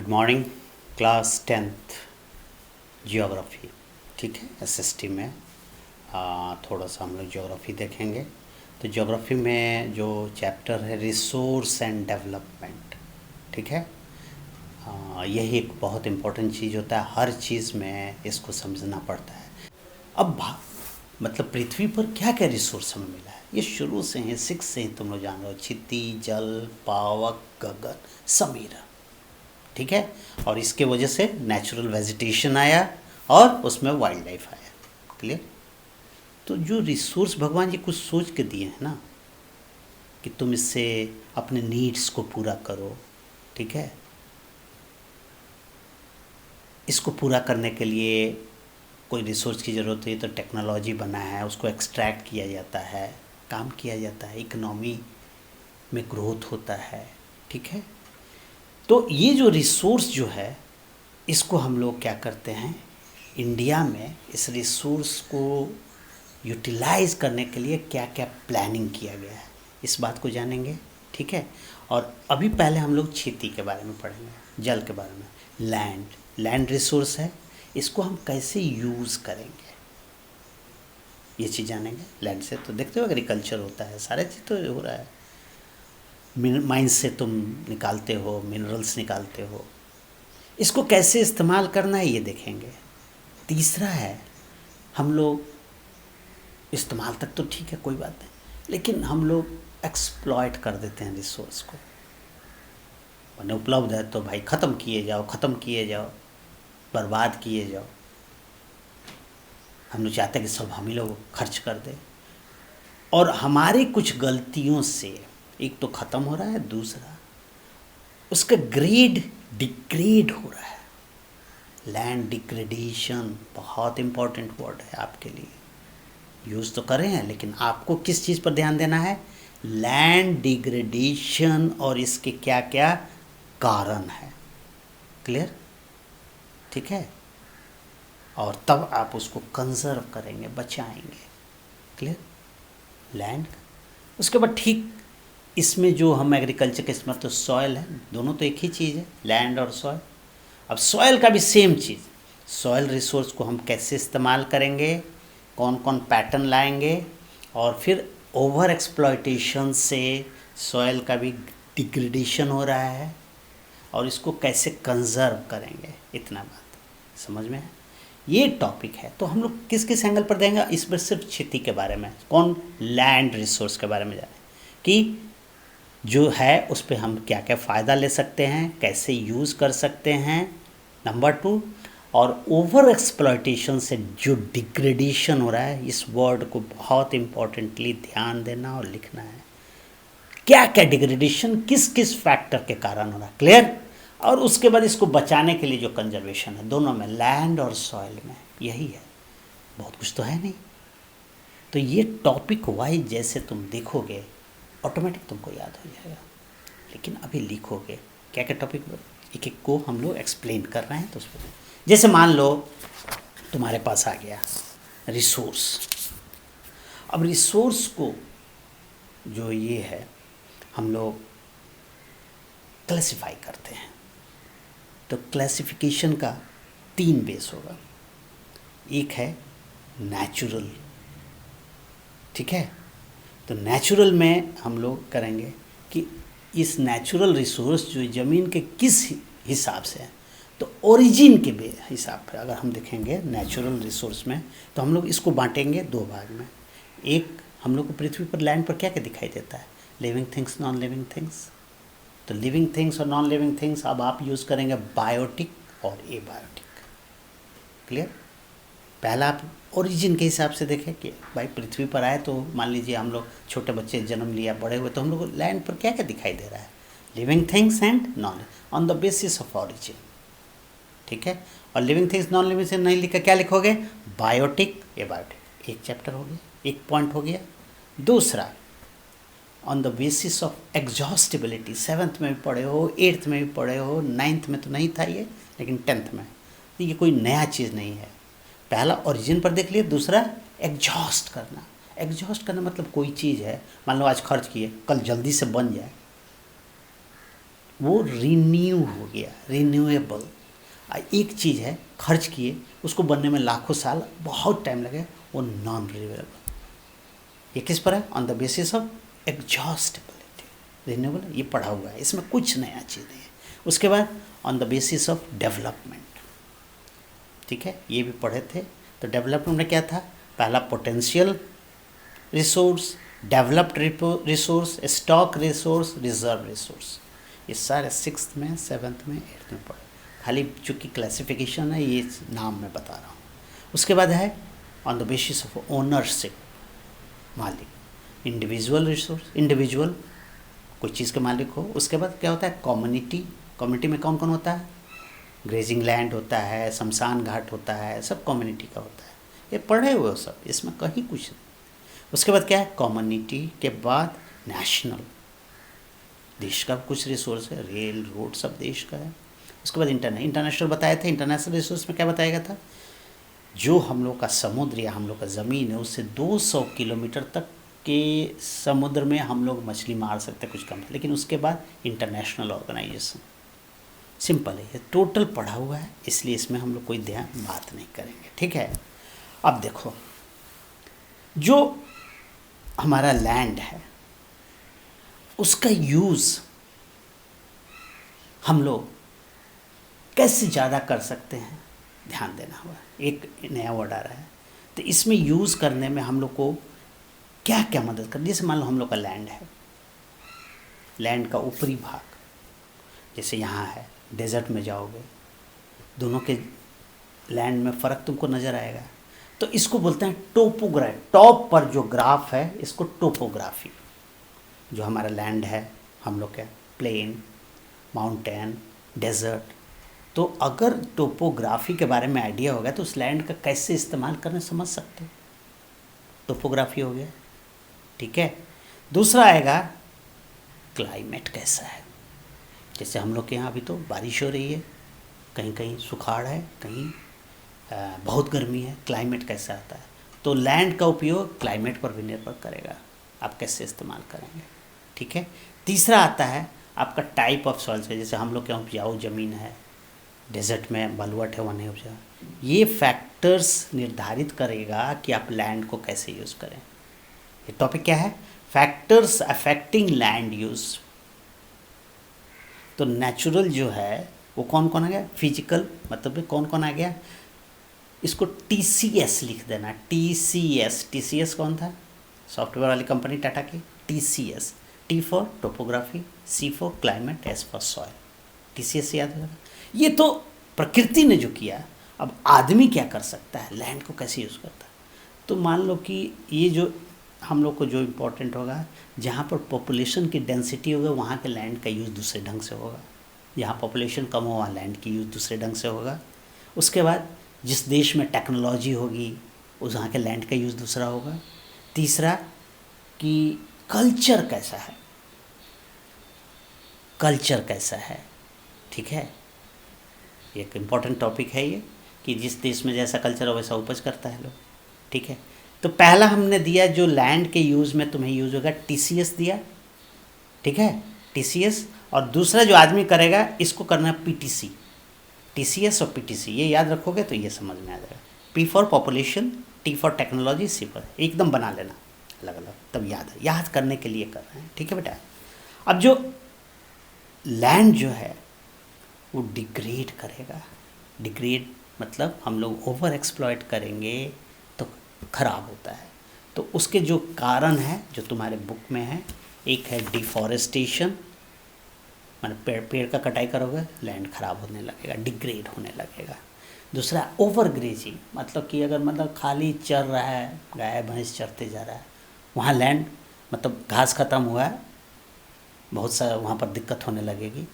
Morning. Class 10th geography. ठीक है, SST में थोड़ा सा हम लोग ज्योग्राफी देखेंगे। तो ज्योग्राफी में जो चैप्टर है रिसोर्स एंड डेवलपमेंट, ठीक है। यही एक बहुत इम्पोर्टेंट चीज़ होता है, हर चीज़ में इसको समझना पड़ता है। अब मतलब पृथ्वी पर क्या क्या रिसोर्स हमें मिला है, ये शुरू से ही 6 से ही तुम लोग जान रहे हो, क्षिति, जल, पावक, गगन, समीरा, ठीक है। और इसके वजह से नेचुरल वेजिटेशन आया और उसमें वाइल्ड लाइफ आया। क्लियर। तो जो रिसोर्स भगवान जी कुछ सोच के दिए हैं ना, कि तुम इससे अपने नीड्स को पूरा करो, ठीक है। इसको पूरा करने के लिए कोई रिसोर्स की ज़रूरत है तो टेक्नोलॉजी बना है, उसको एक्सट्रैक्ट किया जाता है, काम किया जाता है, इकोनॉमी में ग्रोथ होता है, ठीक है। तो ये जो रिसोर्स जो है, इसको हम लोग क्या करते हैं इंडिया में, इस रिसोर्स को यूटिलाइज करने के लिए क्या क्या प्लानिंग किया गया है, इस बात को जानेंगे, ठीक है। और अभी पहले हम लोग खेती के बारे में पढ़ेंगे, जल के बारे में, लैंड रिसोर्स है, इसको हम कैसे यूज़ करेंगे, ये चीज़ जानेंगे। लैंड से तो देखते हो एग्रीकल्चर होता है, सारे चीज़ तो हो रहा है, माइंस से तुम निकालते हो, मिनरल्स निकालते हो, इसको कैसे इस्तेमाल करना है ये देखेंगे। तीसरा है, हम लोग इस्तेमाल तक तो ठीक है, कोई बात नहीं, लेकिन हम लोग एक्सप्लॉइट कर देते हैं रिसोर्स को। मैंने उपलब्ध है तो भाई ख़त्म किए जाओ, बर्बाद किए जाओ। हम लोग चाहते हैं कि सब हम ही लोग खर्च कर दें, और हमारी कुछ गलतियों से एक तो ख़त्म हो रहा है, दूसरा उसका ग्रेड डिग्रेड हो रहा है। लैंड डिग्रेडेशन बहुत इम्पोर्टेंट वर्ड है आपके लिए, यूज़ तो कर रहे हैं, लेकिन आपको किस चीज़ पर ध्यान देना है, लैंड डिग्रेडेशन, और इसके क्या क्या कारण है। क्लियर, ठीक है। और तब आप उसको कंजर्व करेंगे, बचाएंगे। Clear, land. उसके बाद ठीक इसमें जो हम एग्रीकल्चर के, इसमें तो सॉयल है, दोनों तो एक ही चीज़ है, लैंड और सॉयल। अब सॉयल का भी सेम चीज़, सॉयल रिसोर्स को हम कैसे इस्तेमाल करेंगे, कौन कौन पैटर्न लाएंगे, और फिर ओवर एक्सप्लॉयटेशन से सॉयल का भी डिग्रेडेशन हो रहा है, और इसको कैसे कंजर्व करेंगे, इतना बात समझ में है। ये टॉपिक है। तो हम लोग किस किस एंगल पर देंगे, इस पर सिर्फ खेती के बारे में, कौन लैंड रिसोर्स के बारे में जाने कि जो है उस पर हम क्या क्या फ़ायदा ले सकते हैं, कैसे यूज़ कर सकते हैं, नंबर 2। और ओवर एक्सप्लॉयटेशन से जो डिग्रेडेशन हो रहा है, इस वर्ड को बहुत इम्पोर्टेंटली ध्यान देना और लिखना है, क्या क्या डिग्रेडेशन किस किस फैक्टर के कारण हो रहा है। क्लियर। और उसके बाद इसको बचाने के लिए जो कंजर्वेशन है, दोनों में, लैंड और सॉइल में, यही है, बहुत कुछ तो है नहीं। तो ये टॉपिक वाइज जैसे तुम देखोगे ऑटोमेटिक तुमको याद हो जाएगा, लेकिन अभी लिखोगे क्या क्या टॉपिक, एक एक को हम लोग एक्सप्लेन कर रहे हैं। तो उस पर जैसे मान लो तुम्हारे पास आ गया रिसोर्स। अब रिसोर्स को जो ये है हम लोग क्लासिफाई करते हैं। तो क्लासिफिकेशन का 3 बेस होगा, एक है नेचुरल, ठीक है। तो नेचुरल में हम लोग करेंगे कि इस नेचुरल रिसोर्स जो ज़मीन के किस हिसाब से है, तो ओरिजिन के हिसाब पर अगर हम देखेंगे नेचुरल रिसोर्स में, तो हम लोग इसको बांटेंगे 2 भाग में। एक, हम लोग को पृथ्वी पर, लैंड पर क्या क्या दिखाई देता है, living things, non living things. तो लिविंग थिंग्स और नॉन लिविंग थिंग्स अब आप यूज़ करेंगे बायोटिक और एबायोटिक। क्लियर। पहला आप ओरिजिन के हिसाब से देखें कि भाई पृथ्वी पर आए तो मान लीजिए हम लोग छोटे बच्चे जन्म लिया, बड़े हुए, तो हम लोग लैंड पर क्या क्या दिखाई दे रहा है, living things and non, on the basis of origin, ठीक है। और लिविंग थिंग्स नॉन लिविंग से नहीं लिखा, क्या लिखोगे, बायोटिक एबायोटिक। एक चैप्टर हो गया, एक पॉइंट हो गया। दूसरा, on the basis of exhaustibility, 7th में भी पढ़े हो, 8th में भी पढ़े हो, 9th में तो नहीं था ये, लेकिन 10th में, तो ये कोई नया चीज़ नहीं है। पहला ओरिजिन पर देख लिए, दूसरा एग्जॉस्ट करना। एग्जॉस्ट करना मतलब कोई चीज़ है, मान लो आज खर्च किए, कल जल्दी से बन जाए, वो रिन्यू हो गया, रिन्यूएबल। एक चीज़ है खर्च किए उसको बनने में लाखों साल, बहुत टाइम लगे, वो नॉन रिन्यूएबल। ये किस पर है? On the basis of exhaustibility. Renewable ये पढ़ा हुआ है, इसमें कुछ नया चीज़ नहीं है। उसके बाद on the basis of development, ठीक है, ये भी पढ़े थे। तो डेवलपमेंट में क्या था? पहला potential resource, developed resource, stock resource, reserve resource. ये सारे 6th में, 7th में, 8th में पढ़े। खाली चूँकि क्लासिफिकेशन है ये नाम मैं बता रहा हूँ। उसके बाद है on the basis of ownership, मालिक, इंडिविजुअल रिसोर्स, इंडिविजुअल कोई चीज़ के मालिक हो। उसके बाद क्या होता है? कम्युनिटी। कम्युनिटी में कौन कौन होता है? ग्रेजिंग लैंड होता है, शमशान घाट होता है, सब कम्युनिटी का होता है। ये पढ़े हुए हो सब, इसमें कहीं कुछ नहीं। उसके बाद क्या है? कम्युनिटी के बाद नेशनल, देश का कुछ रिसोर्स है, रेल रोड सब देश का है। उसके बाद इंटरनेशनल बताए थे। इंटरनेशनल रिसोर्स में क्या बताया गया था? जो हम लोग का समुद्र या हम लोग का ज़मीन है उससे 200 किलोमीटर तक के समुद्र में हम लोग मछली मार सकते हैं, कुछ कम है। लेकिन उसके बाद इंटरनेशनल ऑर्गेनाइजेशन, सिंपल है, ये टोटल पढ़ा हुआ है, इसलिए इसमें हम लोग कोई ध्यान बात नहीं करेंगे, ठीक है। अब देखो, जो हमारा लैंड है उसका यूज़ हम लोग कैसे ज़्यादा कर सकते हैं, ध्यान देना होगा। एक नया वर्ड आ रहा है, तो इसमें यूज़ करने में हम लोग को क्या क्या मदद कर। जैसे मान लो हम लोग का लैंड है, लैंड का ऊपरी भाग जैसे यहाँ है, डेजर्ट में जाओगे, दोनों के लैंड में फ़र्क तुमको नज़र आएगा। तो इसको बोलते हैं टोपोग्राफी। टॉप पर जो ग्राफ है इसको टोपोग्राफी। जो हमारा लैंड है हम लोग का प्लेन, माउंटेन, डेजर्ट, तो अगर टोपोग्राफी के बारे में आइडिया होगा तो उस लैंड का कैसे इस्तेमाल करना समझ सकते हो। टोपोग्राफी हो गया, ठीक है। दूसरा आएगा क्लाइमेट कैसा है। जैसे हम लोग के यहाँ अभी तो बारिश हो रही है, कहीं कहीं सुखाड़ है, कहीं बहुत गर्मी है। क्लाइमेट कैसा आता है, तो लैंड का उपयोग क्लाइमेट पर भी निर्भर करेगा, आप कैसे इस्तेमाल करेंगे, ठीक है। तीसरा आता है आपका टाइप ऑफ सॉइल है। जैसे हम लोग के यहाँ उपजाऊ ज़मीन है, डेजर्ट में बलुअट है, वहाँ नहीं उपजा। ये फैक्टर्स निर्धारित करेगा कि आप लैंड को कैसे यूज़ करें। ये टॉपिक क्या है? Factors affecting land use. तो नेचुरल जो है वो कौन कौन आ गया? फिजिकल मतलब कौन कौन आ गया? इसको TCS लिख देना, TCS। TCS कौन था? सॉफ्टवेयर वाली कंपनी टाटा की। TCS, T for topography, C for climate, S for soil. TCS याद होगा। ये तो प्रकृति ने जो किया, अब आदमी क्या कर सकता है, लैंड को कैसे यूज़ करता है। तो मान लो कि ये जो हम लोग को जो इम्पोर्टेंट होगा, जहाँ पर पॉपुलेशन की डेंसिटी होगा वहाँ के लैंड का यूज़ दूसरे ढंग से होगा। जहाँ पॉपुलेशन कम हो वहाँ लैंड की यूज़ दूसरे ढंग से होगा। उसके बाद जिस देश में टेक्नोलॉजी होगी उस वहाँ के लैंड का यूज़ दूसरा होगा। तीसरा कि कल्चर कैसा है, कल्चर कैसा है, ठीक है। एक इम्पॉर्टेंट टॉपिक है ये, कि जिस देश में जैसा कल्चर हो वैसा उपज करता है लोग, ठीक है। तो पहला हमने दिया जो लैंड के यूज़ में तुम्हें यूज़ होगा, TCS दिया, ठीक है, TCS। और दूसरा जो आदमी करेगा इसको करना PTC। TCS और PTC ये याद रखोगे तो ये समझ में आ जाएगा। P for population, T for technology, C for, एकदम बना लेना अलग अलग, तब याद करने के लिए कर रहे हैं, ठीक है बेटा। अब जो लैंड जो है वो डिग्रेड करेगा। डिग्रेड मतलब हम लोग ओवर एक्सप्लॉइट करेंगे तो ख़राब होता है। तो उसके जो कारण है जो तुम्हारे बुक में है, एक है डिफॉरेस्टेशन, मतलब पेड़ का कटाई करोगे लैंड ख़राब होने लगेगा, डिग्रेड होने लगेगा। दूसरा ओवर ग्रेजिंग, मतलब कि अगर मतलब खाली चर रहा है, गाय भैंस चरते जा रहा है, वहाँ लैंड मतलब घास ख़त्म हुआ है, बहुत सारा वहाँ पर दिक्कत होने लगेगी।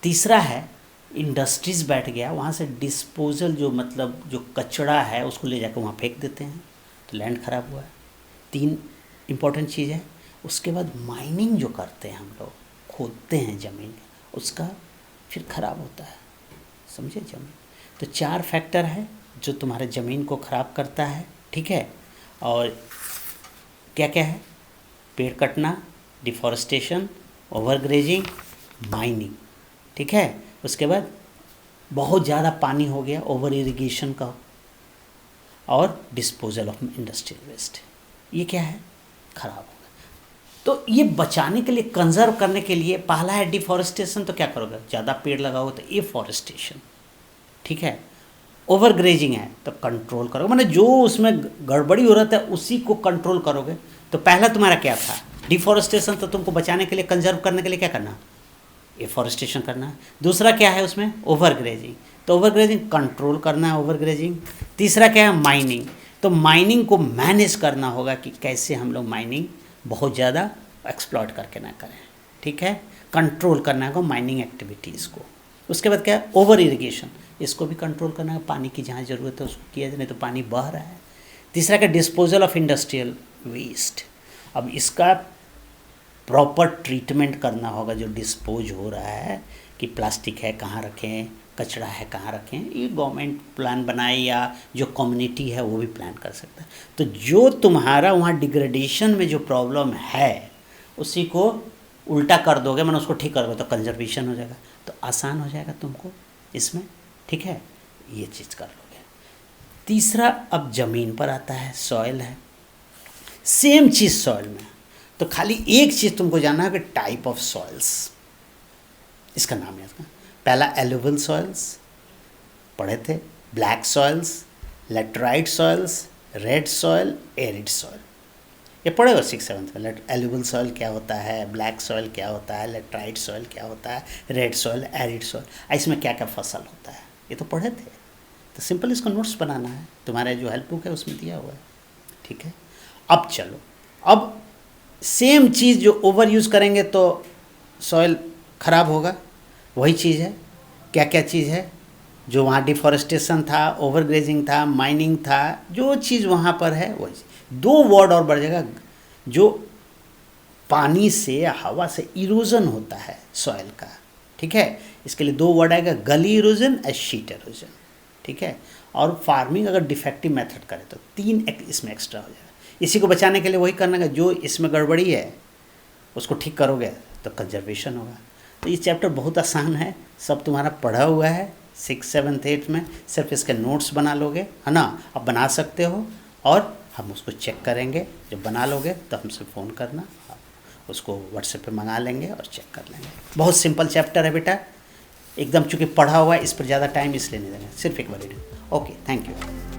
तीसरा है इंडस्ट्रीज़ बैठ गया, वहाँ से डिस्पोजल जो मतलब जो कचरा है उसको ले जाकर वहाँ फेंक देते हैं, तो लैंड ख़राब हुआ है। 3 इम्पॉर्टेंट चीज़ है। उसके बाद माइनिंग जो करते हैं हम लोग, खोदते हैं ज़मीन, उसका फिर ख़राब होता है, समझे ज़मीन। तो 4 फैक्टर है जो तुम्हारे ज़मीन को ख़राब करता है, ठीक है। और क्या क्या है? पेड़ कटना, डिफॉरेस्टेशन, ओवरग्रेजिंग, माइनिंग, ठीक है। उसके बाद बहुत ज़्यादा पानी हो गया, ओवर इरिगेशन का, और डिस्पोजल ऑफ इंडस्ट्रियल वेस्ट, ये क्या है, खराब होगा। तो ये बचाने के लिए, कंजर्व करने के लिए, पहला है डिफॉरेस्टेशन, तो क्या करोगे, ज़्यादा पेड़ लगाओगे तो एफॉरेस्टेशन, ठीक है। ओवर ग्रेजिंग है तो कंट्रोल करोगे, माने जो उसमें गड़बड़ी हो रहा था उसी को कंट्रोल करोगे। तो पहला तुम्हारा क्या था, डिफॉरेस्टेशन, तो तुमको बचाने के लिए, कंजर्व करने के लिए क्या करना, एफॉरेस्टेशन करना है। दूसरा क्या है उसमें, ओवर ग्रेजिंग, तो ओवर ग्रेजिंग कंट्रोल करना है, ओवर ग्रेजिंग। तीसरा क्या है, माइनिंग, तो माइनिंग को मैनेज करना होगा कि कैसे हम लोग माइनिंग बहुत ज़्यादा एक्सप्लॉइट करके ना करें, ठीक है। कंट्रोल करना होगा माइनिंग एक्टिविटीज़ को। उसके बाद क्या है, ओवर इरिगेशन, इसको भी कंट्रोल करना है, पानी की जहाँ ज़रूरत है उसको किया जाए, नहीं तो पानी बह रहा है। तीसरा क्या, डिस्पोजल ऑफ इंडस्ट्रियल वेस्ट, अब इसका प्रॉपर ट्रीटमेंट करना होगा, जो डिस्पोज हो रहा है, कि प्लास्टिक है कहाँ रखें, कचरा है कहाँ रखें, ये गवर्नमेंट प्लान बनाए या जो कम्युनिटी है वो भी प्लान कर सकता है। तो जो तुम्हारा वहाँ डिग्रेडेशन में जो प्रॉब्लम है उसी को उल्टा कर दोगे, मैंने उसको ठीक कर दोगे तो कंजर्वेशन हो जाएगा, तो आसान हो जाएगा तुमको इसमें, ठीक है, ये चीज़ कर लोगे। तीसरा अब ज़मीन पर आता है, सॉइल है, सेम चीज़ सॉइल में, तो खाली एक चीज़ तुमको जानना है कि टाइप ऑफ सॉइल्स, इसका नाम है इसका। पहला एलुवियल सॉइल्स पढ़े थे, black soils, laterite soils, red soil, arid soil, ये पढ़ेगा 6-7 में। एलुवियल सॉइल क्या होता है, ब्लैक सॉइल क्या होता है, लेटराइट सॉइल क्या होता है, रेड सॉइल, एरिड सॉइल, इसमें क्या क्या फसल होता है, ये तो पढ़े थे। तो सिंपल इसका नोट्स बनाना है, तुम्हारे जो हेल्प बुक है उसमें दिया हुआ है, ठीक है। अब चलो, अब सेम चीज़ जो ओवर यूज़ करेंगे तो सॉइल ख़राब होगा, वही चीज़ है, क्या क्या चीज़ है, जो वहाँ डिफॉरेस्टेशन था, ओवर ग्रेजिंग था, माइनिंग था, जो चीज़ वहाँ पर है वही चीज़। 2 वर्ड और बढ़ जाएगा, जो पानी से, हवा से इरोजन होता है सॉइल का, ठीक है, इसके लिए 2 वर्ड आएगा, गली इरोजन और शीट इरोजन, ठीक है। और फार्मिंग अगर डिफेक्टिव मेथड करे तो 3 इसमें एक्स्ट्रा हो जाएगा। इसी को बचाने के लिए वही करना है, जो इसमें गड़बड़ी है उसको ठीक करोगे तो कंजर्वेशन होगा। तो ये चैप्टर बहुत आसान है, सब तुम्हारा पढ़ा हुआ है 6, 7, 8 में, सिर्फ इसके नोट्स बना लोगे, है ना, अब बना सकते हो, और हम उसको चेक करेंगे, जब बना लोगे तो हमसे फ़ोन करना, उसको व्हाट्सएप पे मंगा लेंगे और चेक कर लेंगे। बहुत सिंपल चैप्टर है बेटा, एकदम, चूँकि पढ़ा हुआ है, इस पर ज़्यादा टाइम इसलिए नहीं देंगे, सिर्फ एक बार रीडिंग। Okay, thank you.